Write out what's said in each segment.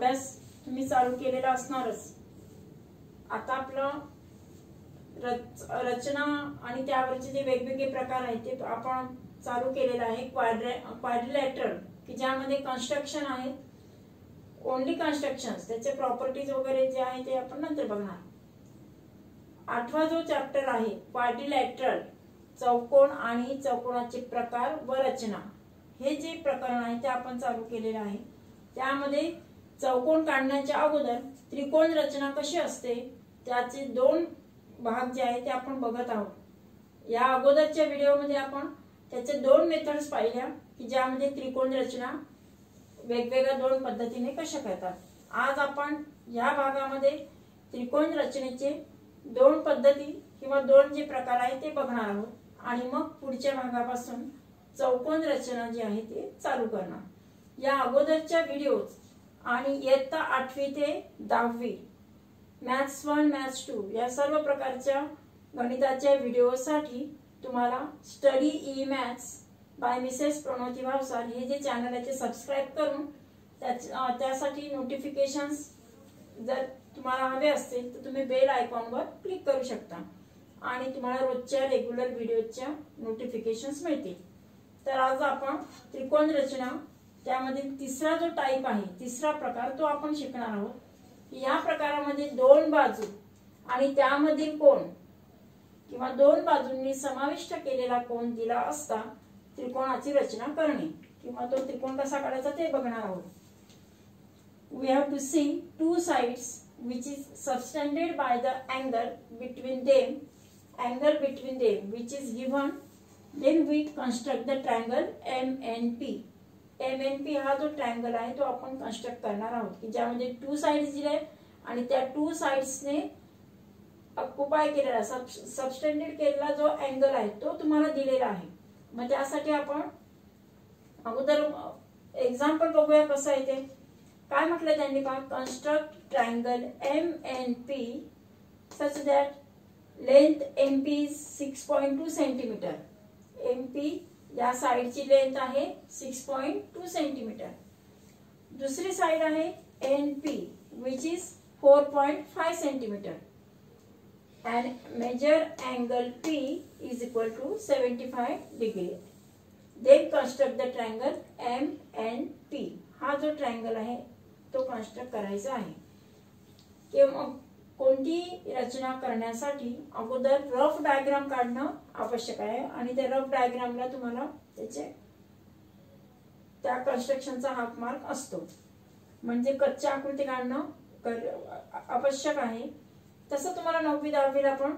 अभ्यास तुम्ही चालू केलेला असणारच। आता आपलं रचना आणि त्यावरचे जे वेगवेगळे प्रकार आहेत ते आपण चालू केलेलं आहे। क्वाड्रिलॅटरल की ज्यामध्ये कन्स्ट्रक्शन आहेत, ओनली कन्स्ट्रक्शन्स, त्याचे प्रॉपर्टीज वगैरे जे आहे ते आपण नंतर बघणार। 8वा जो चॅप्टर आहे क्वाड्रिलॅटरल, चौकोन आणि चौकोनाचे प्रकार व रचना, हे जे प्रकरण आहे ते आपण चालू केलेलं आहे। त्यामध्ये चौकोन काढण्याच्या अगोदर त्रिकोण रचना कशी असते त्याचे 2 भाग जे आहे ते आपण बघत आहोत। या अगोदरच्या व्हिडिओमध्ये आपण त्याचे 2 मेथड्स पाहिल्या की ज्यामध्ये त्रिकोण रचना वेगवेगळ्या 2 पद्धतीने कशा करतात। आज आपण या भागामध्ये त्रिकोण रचनेचे 2 पद्धती किंवा 2 जे प्रकार आहेत ते बघणार आहोत आणि मग पुढच्या भागापासून चौकोन रचना जी आहे ते चालू करणार। या अगोदरच्या व्हिडिओज आणि इयत्ता 8वी ते 10वी मॅथ्स 1 मॅथ्स 2 या सर्व प्रकारच्या गणिताच्या व्हिडिओसाठी तुम्हाला study E maths by Mrs Pranoti Bhavsar हे जे चॅनल आहे ते सबस्क्राइब करून त्यासाठी नोटिफिकेशन्स जर तुम्हाला हवे असतील तर तुम्ही बेल आयकॉनवर क्लिक करू शकता आणि तुम्हाला रोजच्या रेग्युलर व्हिडिओच्या नोटिफिकेशन्स मिळतील। तर आज आपण त्रिकोण रचना त्यामधील तिसरा जो टाइप आहे, तिसरा प्रकार तो आपण शिकणार आहोत। या प्रकारामध्ये 2 बाजू आणि त्यामधील कोन किंवा 2 बाजूंनी समाविष्ट केलेला कोन दिला असता त्रिकोणाची रचना करणे किंवा तो त्रिकोण कसा काढायचा ते बघणार आहोत। We have to see 2 sides which is subtended by the angle between them which is given, then we construct the triangle MNP। MNP हा जो ट्रायंगल आहे तो आपण कन्स्ट्रक्ट करणार आहोत की ज्यामध्ये 2 साइड्स दिले आणि त्या 2 साइड्सने ऑक्युपाय केलेला सबटेंडेड केलेला जो अँगल आहे तो तुम्हाला दिलेला आहे। मग त्यासाठी आपण अगोदर एक्झाम्पल बघूया कसं आहे ते। काय म्हटलं त्यांनी पहा, construct triangle MNP such that length MP is 6.2 centimetre. MP या साइडची लेंथ आहे 6.2 सेंटीमीटर। दुसरी साइड आहे NP which is 4.5 centimetre and measure angle P is equal to 75 degree। Then construct the triangle MNP। हा जो ट्रायंगल आहे तो construct करायचा आहे। किंवा कोणती रचना करण्यासाठी अगोदर रफ डायग्राम काढणं आवश्यक आहे आणि त्या रफ डायग्रामला तुम्हाला त्या कन्स्ट्रक्शनचा हाफ मार्क असतो, म्हणजे कच्ची आकृती काढणं आवश्यक आहे। तसं तुम्हाला 9वी 10वीला पण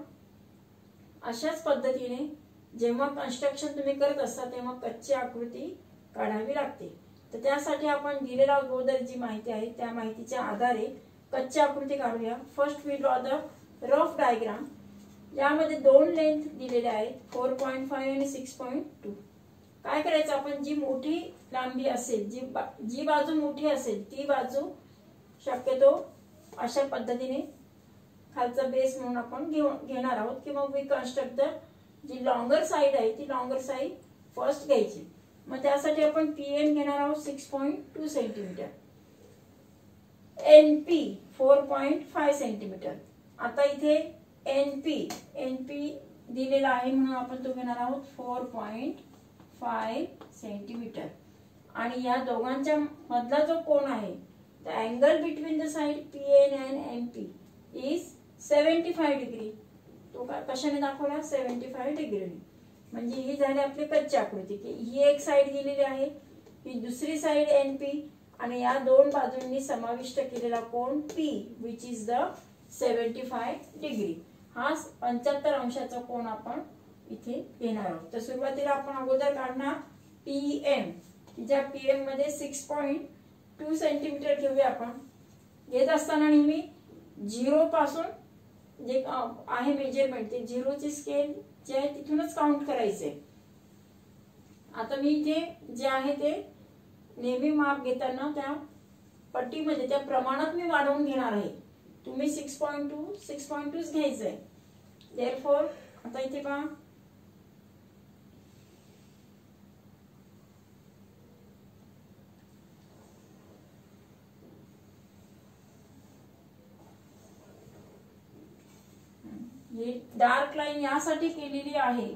अशाच पद्धतीने जेव्हा कन्स्ट्रक्शन तुम्ही करत असता तेव्हा कच्ची आकृती काढावी लागते। तर त्यासाठी आपण दिलेला अगोदर जी माहिती आहे त्या माहितीच्या आधारे कच्ची आकृती काढूया। First we draw the rough diagram. यामध्ये 2 लेंथ दिलेल्या आहेत 4.5 आणि 6.2। काय करायचं, आपण जी मोठी लांबी असेल, जी बाजू मोठी असेल ती बाजू शक्यतो अशा पद्धतीने खालचा बेस म्हणून आपण घेणार आहोत किंवा वी कन्स्ट्रक्ट द जी लॉंगर साइड आहे ती लॉंगर साइड फर्स्ट घ्यायची। मग त्यासाठी आपण PM घेणार आहोत 6.2 सेंटीमीटर, NP 4.5 सेंटीमीटर। आता इथे NP दिलेला आहे म्हणून आपण तो घेणार आहोत 4.5 सेंटीमीटर आणि या दोघांच्या मधला जो कोन आहे the angle between the side PN and NP is 75 degree. तो कशाने दाखवला, 75 डिग्री। म्हणजे ही झाली आपली कच्ची आकृती की ही एक साइड दिलेली आहे, ही दुसरी साइड NP आणि या 2 बाजूंनी समाविष्ट केलेला कोन P which is the 75 degree. हा 75 अंशाचा कोन आपण इथे घेणार आहोत। तर सुरुवातीला आपण अगोदर काढणार PM, ज्या PM मध्ये 6.2 सेंटीमीटर घेऊया। आपण घेत असताना नेहमी 0 पासून जे आहे मेजरमेंट ते 0 ची स्केल जे आहे तिथूनच काउंट करायचे। आता मी इथे जे आहे ते नेहमी माप घेताना त्या पट्टीमध्ये त्या प्रमाणात मी वाढवून घेणार आहे। तुम्ही 6.2 घ्यायचंय। देयरफॉर आता इथे पहा ही डार्क लाईन यासाठी केलेली आहे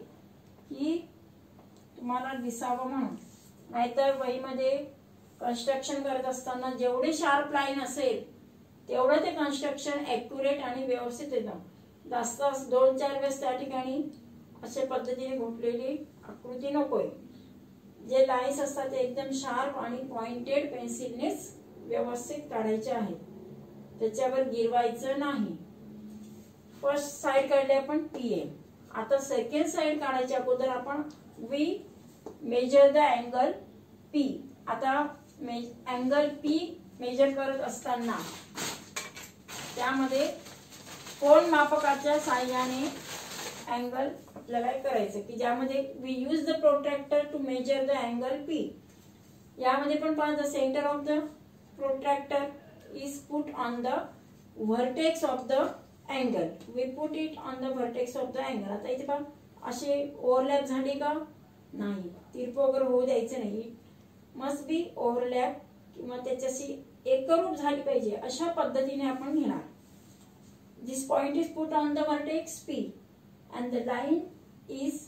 की तुम्हाला दिसावं म्हणून, नाहीतर वहीमध्ये कन्स्ट्रक्शन करत असताना जेवढे शार्प लाईन असेल तेवढं ते कन्स्ट्रक्शन ॲक्युरेट आणि व्यवस्थित येतं. जास्त 2-4 वेळेस त्या ठिकाणी अशा पद्धतीने घुटलेली आकृती नकोय. जे लाईन्स असतात ते एकदम शार्प आणि पॉइंटेड पेन्सिलनेच व्यवस्थित काढायचे आहेत, त्याच्यावर गिरवायचं नाही. फर्स्ट साइड काढली आपण PM. आता सेकंड साइड काढायच्या अगोदर आपण we measure the angle P. आता अँगल P मेजर करत असताना त्यामध्ये कोन मापकाच्या साहाय्याने अँगल आपल्याला करायचं की ज्यामध्ये we use the protractor to measure the angle P. यामध्ये पण पहा, the centre of the protractor is put on the vertex of the angle. We put it on the vertex of the angle. आता इथे पहा असे overlap झाली का नाही, तिरपं वगैरे होऊ द्यायचं नाही. मस्ट बी ओव्हरलॅप किंवा त्याच्याशी एकरूप झाली पाहिजे अशा पद्धतीने आपण घेणार. This point is put on the vertex P and the line is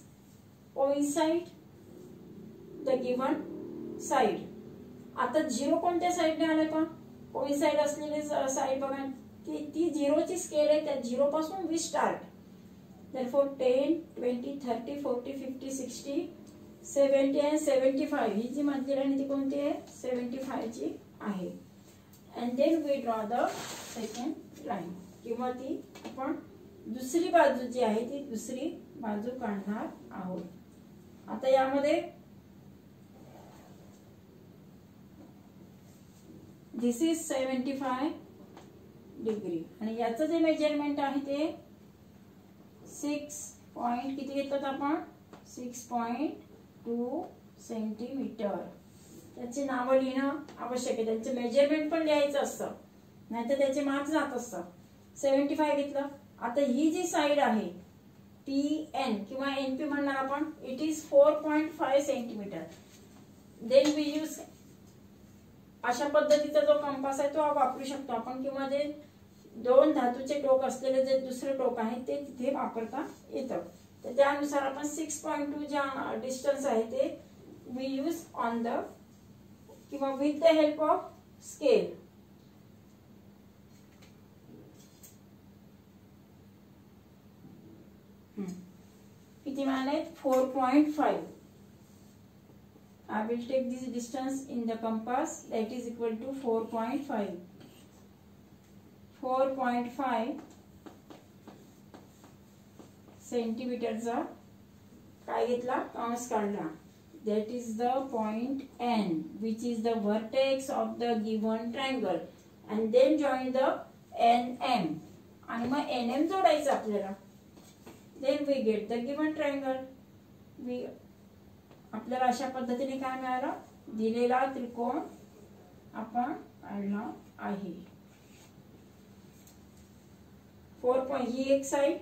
coincide the given side. आता 0 कोणत्या साइडने आलाय पहा, कोइन्साइड असलेली साइड बघा की ती 0 ची स्केल आहे, त्या 0 पासून वी स्टार्ट. therefore 10, 20, 30, 40, 50, 60, 70 and 75 ही जी मधली लाईन ती कोणती आहे, 75 ची आहे. and then we draw the second line. किंवा ती आपण दुसरी बाजू जी आहे ती दुसरी बाजू काढणार आहोत. आता यामध्ये दिस इज 75 डिग्री आणि याचं जे मेजरमेंट आहे ते 6 पॉइंट किती घेतात आपण, 6.2 सेंटीमीटर. त्याची नावं लिहिणं आवश्यक आहे, त्यांचे मेजरमेंट पण लिहायचं असतं, नाहीतर त्याचे मार्क्स जात असतात. 75 घेतलं. आता ही जी साइड आहे PN किंवा NP म्हणणार आपण, it is 4.5 centimetre. Then we use अशा पद्धतीचा जो कंपास आहे तो वापरू शकतो आपण, किंवा जे 2 धातूचे टोक असलेले जे दुसरे टोक आहे ते तिथे वापरता येतं. तर त्यानुसार आपण 6.2 ज्या डिस्टन्स आहे ते वी यूज ऑन द किंवा with the help of scale. किती मिळाले, 4.5. I will take this distance in the compass, that is equal to 4.5. 4.5 सेंटीमीटरचा काय घेतला, कंस काढला. That is the point N, which is the vertex of the given triangle, and then join the NM. आणि मग NM जोडायचं आपल्याला. Then we get the given triangle. आपल्याला अशा पद्धतीने काय मिळालं, दिलेला त्रिकोण आपण काढला आहे. 4 पॉइंट ही एक साइड,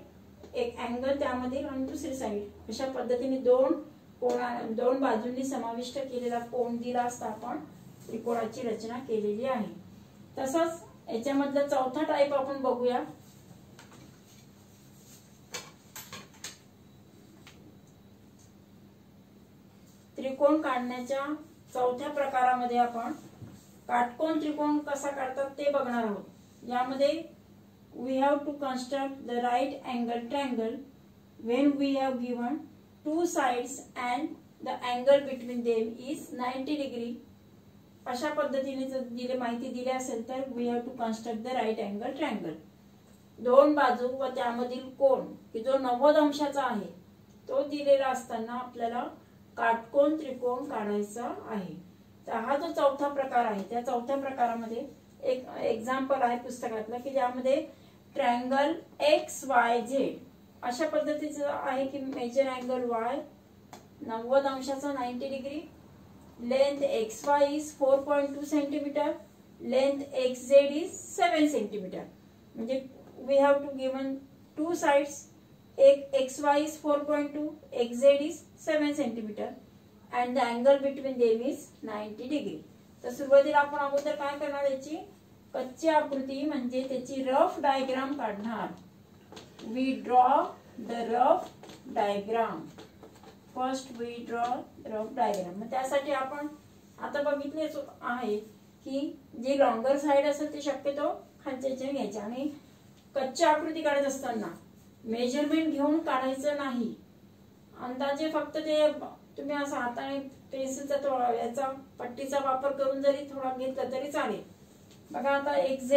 एक अँगल त्यामध्ये आणि दुसरी साइड, अशा पद्धतीने दोन बाजूंनी समाविष्ट केलेला कोन दिला असता आपण त्रिकोणाची रचना केलेली आहे. तसंच याच्यामधला चौथा टाइप आपण बघूया. त्रिकोण काढण्याच्या चौथ्या प्रकारामध्ये आपण काटकोन त्रिकोण कसा काढतात ते बघणार आहोत. यामध्ये we have to construct the right angle triangle when we have given two sides and the angle between them is 90 degree. अशा पद्धतीने जर माहिती दिली असेल तर we have to construct the right angle triangle. दोन बाजू व त्यामधील कोन की जो 90 अंशाचा आहे तो दिलेला असताना आपल्याला काटकोन त्रिकोण काढायचा आहे. तर हा जो चौथा प्रकार आहे त्या चौथ्या प्रकारामध्ये एक एक्झाम्पल आहे पुस्तकातलं की ज्यामध्ये ट्रायंगल XYZ अशा पद्धतीचं आहे की मेजर अँगल Y 90 अंशाचा 90 degree, length XY is 4.2 centimetre, length XZ is 7 centimetre. म्हणजे we have to given two sides, एक XY is 4.2, XZ is 7 centimeter and the angle between them is 90 degree. तर सुरुवातीला आपण अगोदर काय करणार, याची कच्ची आकृती म्हणजे त्याची रफ डायग्राम काढणार. we draw the rough diagram. First we draw rough diagram. मग त्यासाठी आपण आता बघितलेच आहे की जी लॉंगर साइड असेल ते शक्यतो खालच्या घ्यायचे आणि कच्ची आकृती काढत असताना मेजरमेंट घेऊन काढायचं नाही. अंदाजे फक्त ते तुम्ही असं हाताने पेन्सिलचा याचा पट्टीचा वापर करून जरी थोडा घेतला तरी चालेल. बघा आता एक्स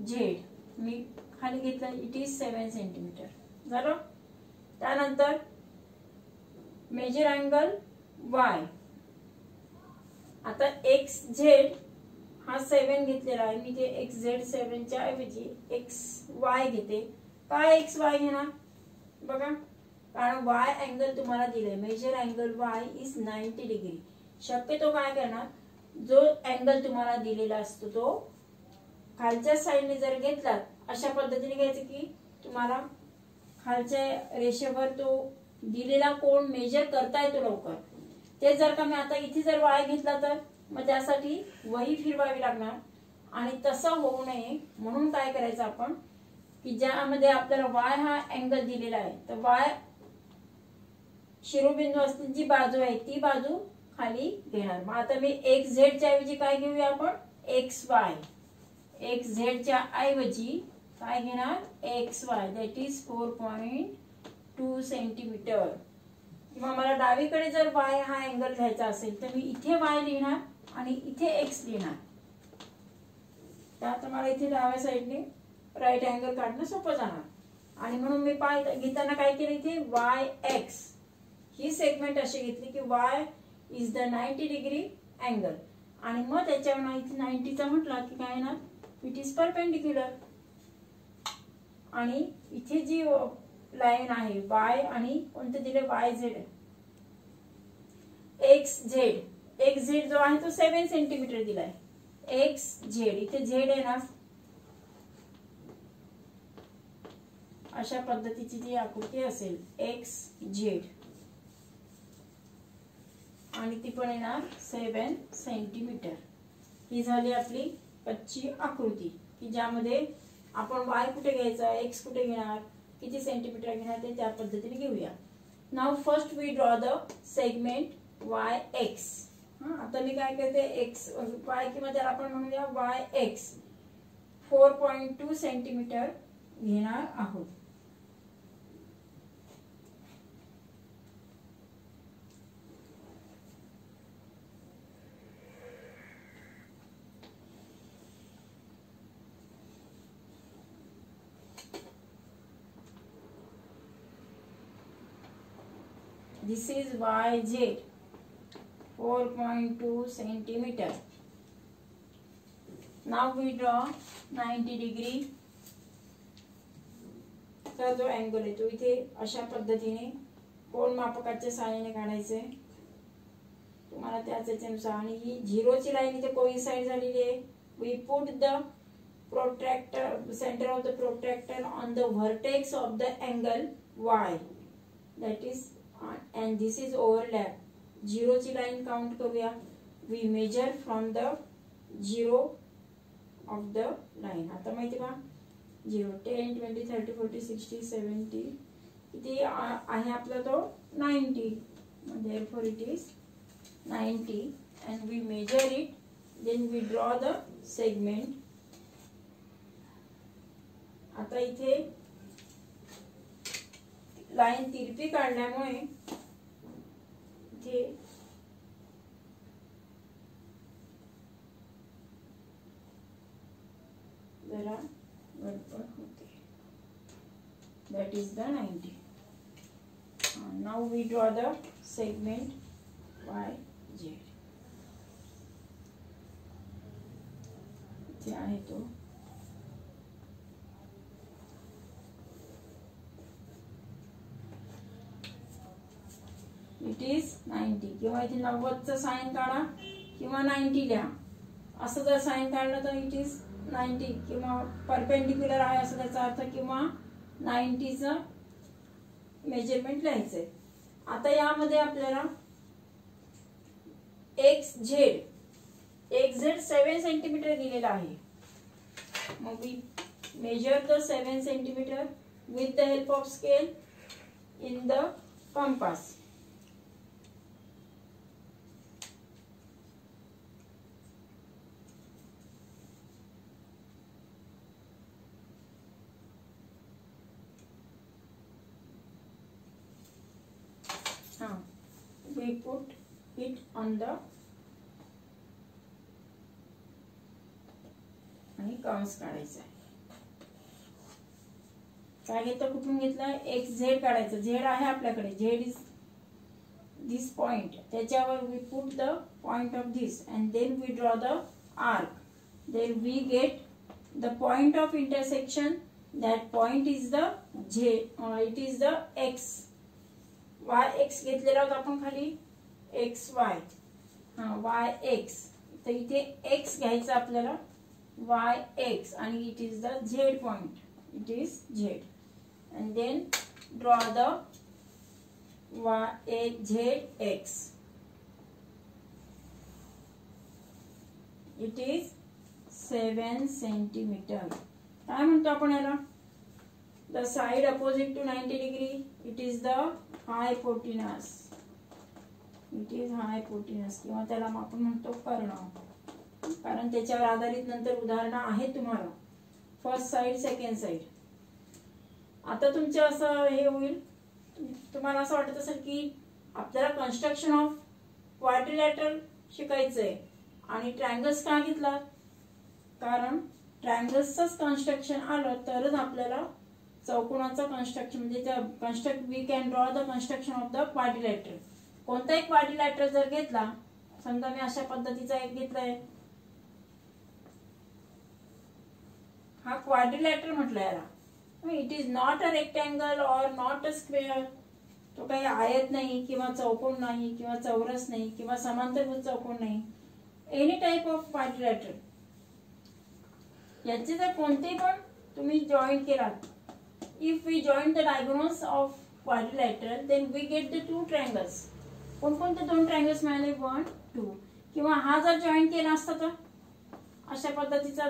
झेड मी खाली घेतला, इट इज 7 सेंटीमीटर झालं. त्यानंतर मेजर अँगल वाय. आता एक्स झेड हा 7 घेतलेला आहे मी, ते एक्स झेड 7च्या ऐवजी एक्स वाय घेते. काय एक्स वाय घेणार बघा, कारण वाय अँगल तुम्हाला दिले, measure angle Y is 90 degree. शक्यतो काय करणार, जो अँगल तुम्हाला दिलेला असतो तो खालच्या साईडने जर घेतलात अशा पद्धतीने घ्यायचं की तुम्हाला खालच्या रेषेवर तो दिलेला कोण मेजर करता येतो लवकर. ते जर का मी आता इथे जर वाय घेतला तर मग त्यासाठी वही फिरवावी लागणार आणि तसं होऊ नये म्हणून काय करायचं आपण की ज्यामध्ये आपल्याला वाय हा अँगल दिलेला आहे तर वाय शिरोबिंदू असलेली जी बाजू आहे ती बाजू खाली घेणार. मग आता मी एक्स झेड च्या ऐवजी काय घेऊया आपण, एक्स वाय. एक्स झेड च्या ऐवजी काय घेणार, x Y, that is 4.2 centimetre. किंवा मला डावीकडे जर वाय हा अँगल घ्यायचा असेल तर मी इथे वाय लिहिणार आणि इथे एक्स लिहिणार. त्यात मला इथे डाव्या साईडने राईट अँगल काढणं सोपं जाणार. आणि म्हणून मी घेताना काय केलं, इथे वाय एक्स ही सेगमेंट अशी घेतली की Y is the 90 degree angle. आणि मग त्याच्यावर इथे 90चा म्हटला की काय येणार, इट इज परपेंडिक्युलर. आणि इथे जी लाईन आहे वाय आणि कोणते दिले, Y Z, x Z. X Z जो आहे तो 7 सेंटीमीटर दिलाय. एक्स झेड इथे झेड आहे ना, अशा पद्धतीची जी आकृती असेल एक्स झेड आणि ती पण येणार 7 सेंटीमीटर. ही झाली आपली कच्ची आकृती की ज्यामध्ये आपण वाय कुठे घ्यायचा, एक्स कुठे घेणार, किती सेंटीमीटर घेणार ते त्या पद्धतीने घेऊया. Now first we draw the segment Y X. आता मी काय करते, एक्स वाय किंवा त्याला आपण म्हणूया वाय एक्स 4.2 सेंटीमीटर घेणार आहोत. This is YZ 4.2 centimeter. Now we draw 90 degree चा जो अँगल आहे तो इथे अशा पद्धतीने कोण मापकाच्या सहाय्याने काढायचे तुम्हाला त्याच याच्यानुसार. आणि ही झिरोची लाईन इथे कोइन्साइड झालेली आहे. We put the protractor centre of the protractor on the vertex of the angle Y, that is and this is overlap. झिरोची लाईन काउंट करूया. We measure from the zero of the line. आता माहिती का 0 10 20 30 40 60 70 किती आहे आपला तो 90. therefore it is 90 and we measure it, then we draw the segment. आता इथे लाईन तिरपी काढल्यामुळे इथे जरा गडबड होते. that is the 90. Now we draw the segment YZ. इथे आहे तो इट इज 90. किंवा इथे 90चं साइन काढा किंवा 90 लिहा. असं जर साइन काढलं तर इट इज 90 किंवा परपेंडिक्युलर आहे असं त्याचा अर्थ, किंवा 90चं मेजरमेंट लिहायचंय. आता यामध्ये आपल्याला एक्स झेड 7 सेंटीमीटर दिलेला आहे. मग measure the 7 centimeter with the help of scale in the compass. We put it on the आणि कंस काढायचा आहे. काय घेतलं, कुठून घेतलं, एक्स झेड काढायचं. झेड आहे आपल्याकडे, झेड इज दिस पॉइंट. त्याच्यावर we put the point of this and then we draw the arc. Then we get the point of intersection. That point is the it is the X. Y X घेतलेला होता आपण खाली, x Y, Y x. तर इथे X घ्यायचा आपल्याला, Y X, आणि it is the Z point, it is Z. And then draw the Y Z X. It is 7 centimetre. काय म्हणतो आपण याला, the side opposite to 90 degree, it is the hypotenuse. It is hypotenuse किंवा त्याला आपण म्हणतो कर्ण, कारण त्याच्यावर आधारित नंतर उदाहरणं आहेत तुम्हाला, फर्स्ट साइड सेकंड साइड. आता तुमचं असं हे होईल, तुम्हाला असं वाटत असेल की आपल्याला कन्स्ट्रक्शन ऑफ क्वाड्रिलॅटरल शिकायचंय आणि ट्रायंगल्स का घेतला, कारण ट्रायंगल्सच कन्स्ट्रक्शन आलं तरच आपल्याला चौकोनाचं कन्स्ट्रक्शन म्हणजे we can draw the construction of the quadrilateral. कोणताही क्वाड्रिलॅटरल जर घेतला, समजा मी अशा पद्धतीचा एक घेतलाय, हा क्वाड्रिलॅटरल म्हटलं याला. It is not a rectangle और नॉट अ स्क्वेअर. तो काही आयत नाही किंवा चौकोन नाही किंवा चौरस नाही किंवा समांतरभुज चौकोन नाही. Any type of quadrilateral. याचे जर कोणते पण तुम्ही जॉईंट केलात, if we join the diagonals of quadrilateral then we get the two triangles. कोणकोणते दोन ट्रायंगल्स मिळाले, 1 2. किंवा हा जर जॉईन केला असता तर अशा पद्धतीचा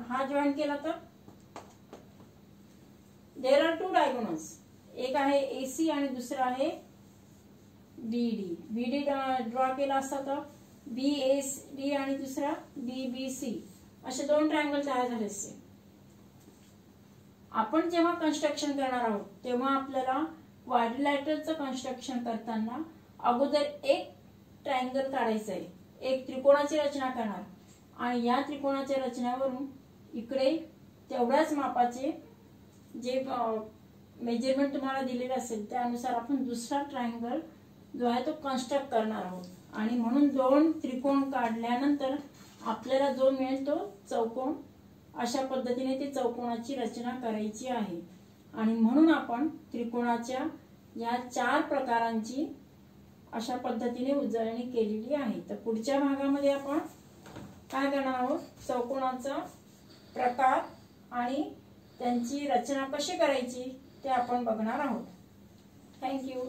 हा जॉईन केला तर देर आर 2 डायगोनल्स. एक आहे AC आणि दुसरा आहे BD. BD ड्रॉ केला असता तर BAD आणि दुसरा BBC, असे दोन ट्रायंगल तयार झाले असते. आपण जेव्हा कन्स्ट्रक्शन करणार आहोत तेव्हा आपल्याला क्वाड्रिलॅटरलचं कन्स्ट्रक्शन करताना अगोदर एक ट्रायंगल काढायचं आहे, एक त्रिकोणाची रचना करणार, आणि या त्रिकोणाच्या रचनेवरून इकडे तेवढ्याच मापाचे जे मेजरमेंट तुम्हाला दिलेले असेल त्यानुसार आपण दुसरा ट्रायंगल जो आहे तो कन्स्ट्रक्ट करणार आहोत. आणि म्हणून दोन त्रिकोण काढल्यानंतर आपल्याला जो मिळेल तो चौकोन. अशा पद्धतीने ती चौकोनाची रचना करायची आहे. आणि म्हणून आपण त्रिकोणाच्या या 4 प्रकारांची अशा पद्धतीने उजळणी केलेली आहे. तर पुढच्या भागामध्ये आपण काय करणार आहोत, चौकोनाचा प्रकार आणि त्यांची रचना कशी करायची ते आपण बघणार आहोत. थँक्यू.